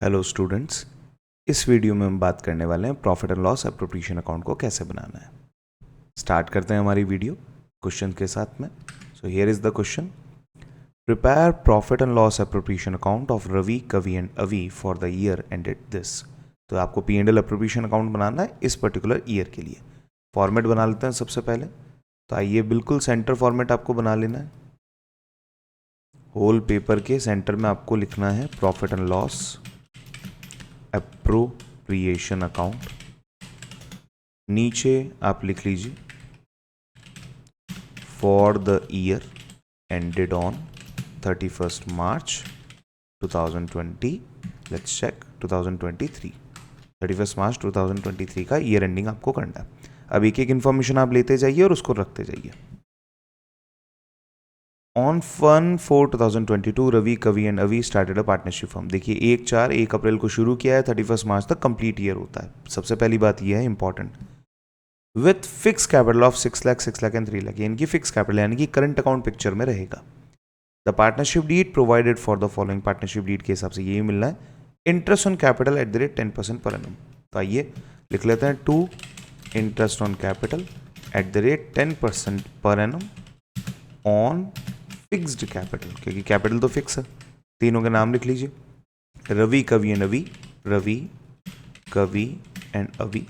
Hello students, इस video में हम बात करने वाले हैं profit and loss appropriation account को कैसे बनाना है। स्टार्ट करते हैं हमारी वीडियो क्वेश्चन के साथ में। So here is the question, prepare profit and loss appropriation account of Ravi, Kavi and Avi for the year ended this. तो आपको P and L appropriation account बनाना है इस पर्टिकुलर ईयर के लिए। फॉर्मेट बना लेते हैं सबसे पहले। तो आइए, बिल्कुल सेंटर फॉर्मेट आपको बना लेना है। होल पेपर के सेंटर में आपको लिखना है profit and loss appropriation account. नीचे आप लिख लीजिए for the year ended on 31st March 2020। Let's check 2023, 31st March 2023 का ईयर एंडिंग आपको करना है। अब एक एक इन्फॉर्मेशन आप लेते जाइए और उसको रखते जाइए। ऑन 1/4/2022 रवि, कवि एंड अवी स्टार्टेड अ पार्टनरशिप फर्म। देखिए 1 अप्रैल को शुरू किया है, 31st March तक कंप्लीट ईयर होता है। सबसे पहली बात यह है important, with fix capital of 6 lakh, 6 lakh and 3 lakh. इनकी फिक्स कैपिटल यानी कि करंट अकाउंट पिक्चर में रहेगा। The partnership deed provided for the following. Partnership deed के हिसाब से यही मिलना है, interest on capital at the rate 10% per annum. तो आइए लिख लेते हैं, to interest on capital at the rate 10% per annum on fixed capital, क्योंकि कैपिटल तो फिक्स है। तीनों के नाम लिख लीजिए, रवि, कवि एंड अवी। रवि, कवि एंड अवी।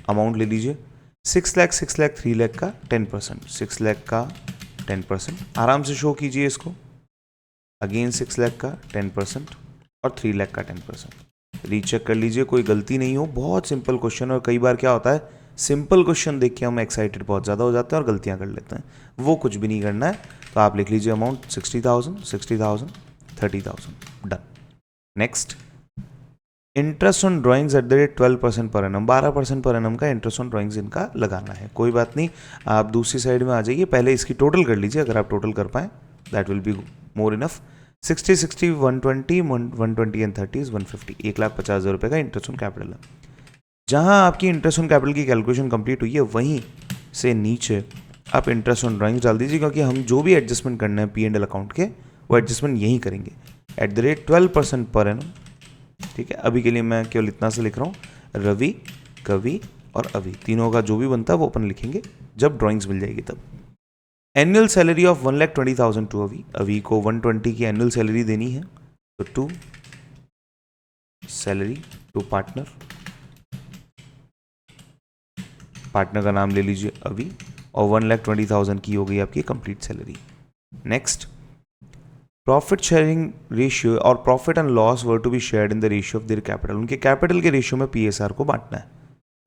अमाउंट ले लीजिए 6 लाख, 6 लाख, 3 लाख का 10%। 6 लाख का 10%, आराम से शो कीजिए इसको। अगेन 6 लाख का 10% और 3 लाख का 10%। रीचेक कर लीजिए, कोई गलती नहीं हो। बहुत सिंपल क्वेश्चन। और कई बार क्या होता है, सिंपल क्वेश्चन देख के हम एक्साइटेड बहुत ज़्यादा हो जाते हैं और गलतियां कर लेते हैं। वो कुछ भी नहीं करना है। तो आप लिख लीजिए amount 60,000, 60,000, 30,000। Done. Next, interest on drawings eight the rate 12% per annum. 12% per annum का इंटरेस्ट ऑन ड्राइंग्स इनका लगाना है। कोई बात नहीं, आप दूसरी साइड में आ जाइए, पहले इसकी टोटल कर लीजिए। अगर आप टोटल कर पाए that will be more enough. 60, 60, 120, 120 and 30 is 150। 1,50,000 रुपये का इंटरेस्ट ऑन कैपिटल है। जहां आपकी इंटरेस्ट ऑन कैपिटल की कैलकुलेशन कंप्लीट हुई है, वहीं से नीचे आप इंटरेस्ट ऑन ड्राइंग्स डाल दीजिए, क्योंकि हम जो भी एडजस्टमेंट करना है पी एंड एल अकाउंट के, वो एडजस्टमेंट यहीं करेंगे eight the rate 12% per annum. ठीक है, अभी के लिए मैं केवल इतना से लिख रहा हूँ, रवि, कवि और अवी, तीनों का जो भी बनता है वो अपन लिखेंगे जब ड्राइंग्स मिल जाएगी तब। एनुअल सैलरी ऑफ 1,20,000 टू अवी। अवी को 120 की एनुअल सैलरी देनी है, तो to salary to partner. Partner का नाम ले लीजिए अवी, और 1,20,000 की हो गई आपकी complete salary. Next, profit sharing ratio और profit and loss were to be shared in the ratio of their capital. उनके कैपिटल के रेशियो में पीएसआर को बांटना है,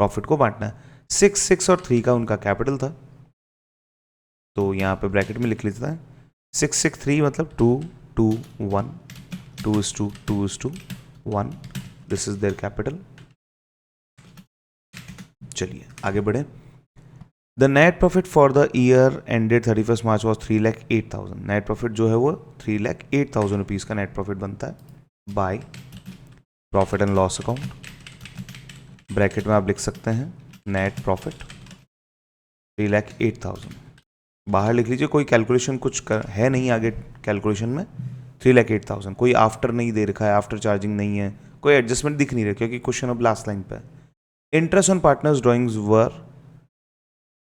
प्रॉफिट को बांटना है। 6, 6 और 3 का उनका कैपिटल था, तो यहाँ पे ब्रैकेट में लिख लेते हैं 6, 6, 3 मतलब 2, 2, 1, 2:2, 2:1। This is their capital. चलिए आगे बढ़े। The net profit for the year ended 31st March was 3,08,000। Net profit जो है वो 3,08,000 रुपीज़ का नेट प्रॉफिट बनता है by profit and loss account. Bracket में आप लिख सकते हैं नेट प्रॉफिट 3,08,000। बाहर लिख लीजिए, कोई कैलकुलेशन है नहीं आगे कैलकुलेशन में। 3,08,000, कोई आफ्टर नहीं दे रखा है, आफ्टर चार्जिंग नहीं है, कोई एडजस्टमेंट दिख नहीं रहा, क्योंकि क्वेश्चन अब लास्ट लाइन पे है। इंटरेस्ट ऑन पार्टनर्स ड्राइंग्स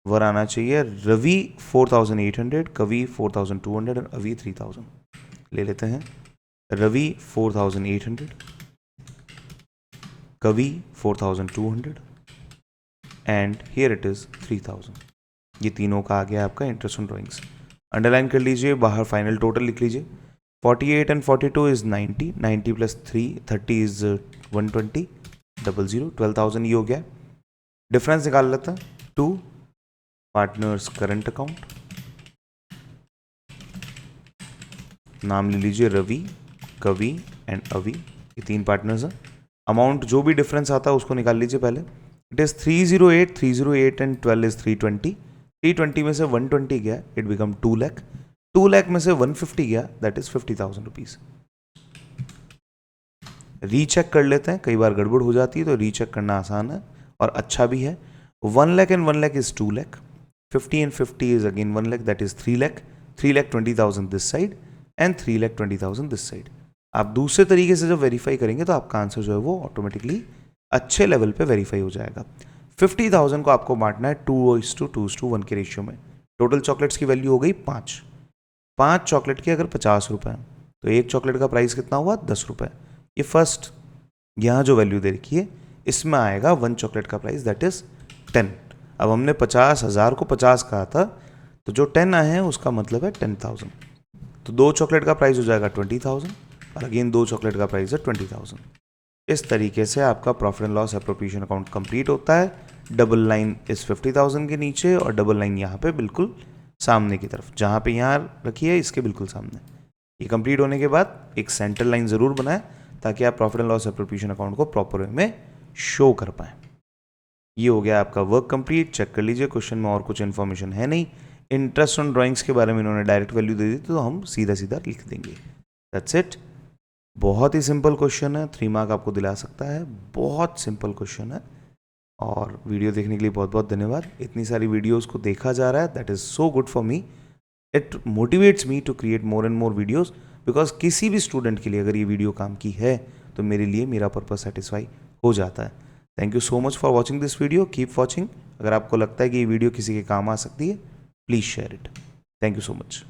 वर आना चाहिए, रवि 4,800, कवि 4,200 और अवी 3,000। ले लेते हैं, रवि 4,800, कवि 4,200 एंड हियर इट इज 3,000। ये तीनों का आ गया आपका इंटरेस्ट ऑन ड्राइंग्स। अंडरलाइन कर लीजिए, बाहर फाइनल टोटल लिख लीजिए। 48 एंड 42 इज 90, 90 प्लस 3 30 इज 120, 00, 12,000 ये हो गया। डिफरेंस निकाल लेते हैं, टू पार्टनर्स करंट अकाउंट, नाम ले लीजिए रवि, कवि एंड अवी, ये 3 पार्टनर्स हैं। अमाउंट जो भी डिफरेंस आता है उसको निकाल लीजिए पहले। It is 308, 308 and 12 is 320। 320 में से 120 गया, इट बिकम 2 लाख। 2 लाख में से 150 गया, दैट इज 50,000 रुपीज। रीचेक कर लेते हैं, कई बार गड़बड़ हो जाती है, तो रीचेक करना आसान है और अच्छा भी है। 1 lakh and 1 lakh is 2 lakh, 50 and 50 is again 1 lakh, that is 3 lakh, 3,20,000 this side and 3,20,000 this side. आप दूसरे तरीके से जब वेरीफाई करेंगे तो आपका आंसर जो है वो ऑटोमेटिकली अच्छे लेवल पे वेरीफाई हो जाएगा। 50,000 को आपको बांटना है 2:1 के रेशियो में। टोटल चॉकलेट्स की वैल्यू हो गई 5 चॉकलेट के अगर 50 रुपये तो एक चॉकलेट का प्राइस कितना हुआ 10 रुपये। ये फर्स्ट यहाँ जो वैल्यू दे रखी है इसमें आएगा 1 चॉकलेट का प्राइस दैट इज 10। अब हमने 50,000 को 50 कहा था तो जो 10 आए हैं उसका मतलब है 10,000। तो 2 चॉकलेट का प्राइस हो जाएगा 20,000 और अगेन 2 चॉकलेट का प्राइस है 20,000। इस तरीके से आपका profit and loss appropriation account complete होता है। डबल लाइन इस 50,000 के नीचे और डबल लाइन यहाँ पे बिल्कुल सामने की तरफ, जहाँ पे यहाँ रखी है इसके बिल्कुल सामने। ये कंप्लीट होने के बाद एक सेंटर लाइन ज़रूर बनाएं ताकि आप profit and loss appropriation account को प्रॉपर वे में शो कर पाएँ। ये हो गया आपका वर्क कंप्लीट। चेक कर लीजिए, क्वेश्चन में और कुछ इन्फॉर्मेशन है नहीं। इंटरेस्ट ऑन ड्राइंग्स के बारे में इन्होंने डायरेक्ट वैल्यू दे दी तो हम सीधा सीधा लिख देंगे। That's it. बहुत ही सिंपल क्वेश्चन है, 3 मार्क आपको दिला सकता है। बहुत सिंपल क्वेश्चन है और वीडियो देखने के लिए बहुत बहुत धन्यवाद। इतनी सारी वीडियोस को देखा जा रहा है, that is so good for me. It motivates me to create more and more videos because किसी भी स्टूडेंट के लिए अगर ये वीडियो काम की है तो मेरे लिए मेरा पर्पस सेटिस्फाई हो जाता है। Thank you so much for watching this video. Keep watching. अगर आपको लगता है कि ये वीडियो किसी के काम आ सकती है please share it. Thank you so much.